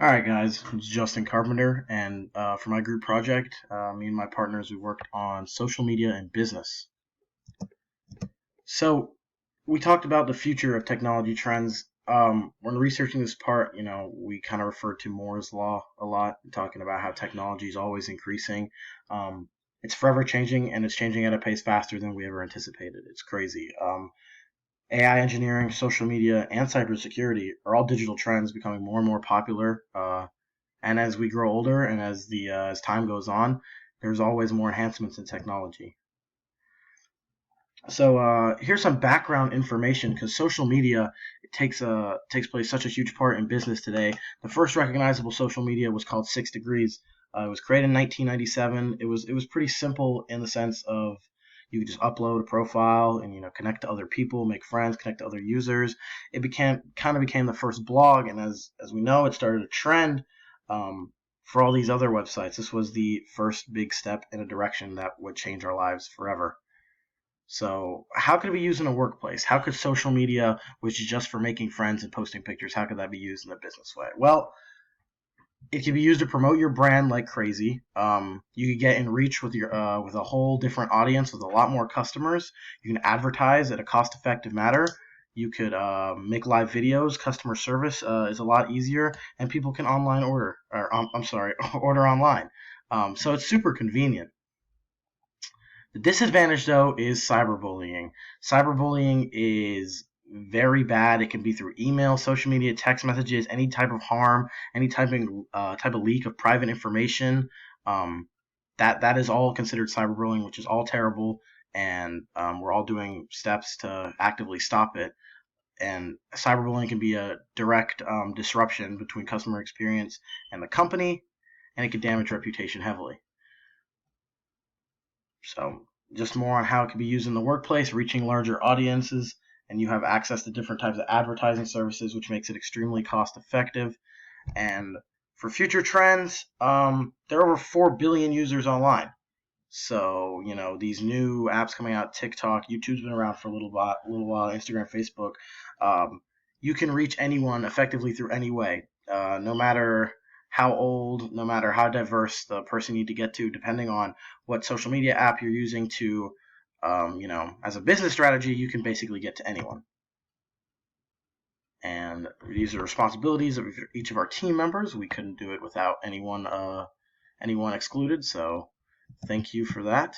All right, guys, it's Justin Carpenter, and for my group project, me and my partners, we worked on social media and business. So we talked about the future of technology trends. When researching this part, we kind of referred to Moore's law a lot, talking about how technology is always increasing. It's forever changing, and it's changing at a pace faster than we ever anticipated. It's crazy. AI engineering, social media, and cybersecurity are all digital trends becoming more and more popular. And as we grow older and as time goes on, there's always more enhancements in technology. So here's some background information because social media takes place such a huge part in business today. The first recognizable social media was called 6 Degrees. It was created in 1997. It was pretty simple in the sense of you could just upload a profile and connect to other people, make friends, connect to other users. It became the first blog, and as we know, it started a trend. For all these other websites, this was the first big step in a direction that would change our lives forever. So, how could it be used in a workplace? How could social media, which is just for making friends and posting pictures, how could that be used in a business way? Well, it can be used to promote your brand like crazy. You could get in reach with a whole different audience with a lot more customers. You can advertise at a cost-effective manner. You could make live videos. Customer service is a lot easier, and people can online order, or I'm sorry, order online. So it's super convenient. The disadvantage, though, is cyberbullying. Cyberbullying is very bad. It can be through email, social media, text messages, any type of harm, any type of leak of private information. Um, that is all considered cyberbullying, which is all terrible, and we're all doing steps to actively stop it. And cyberbullying can be a direct disruption between customer experience and the company, and it can damage reputation heavily. So just more on how it can be used in the workplace, reaching larger audiences, and you have access to different types of advertising services, which makes it extremely cost effective. And for future trends, there are over 4 billion users online. So, these new apps coming out, TikTok, YouTube's been around for a little while, Instagram, Facebook. Um, you can reach anyone effectively through any way, no matter how old, no matter how diverse the person you need to get to, depending on what social media app you're using to, as a business strategy, you can basically get to anyone. And these are responsibilities of each of our team members. We couldn't do it without anyone excluded. So thank you for that.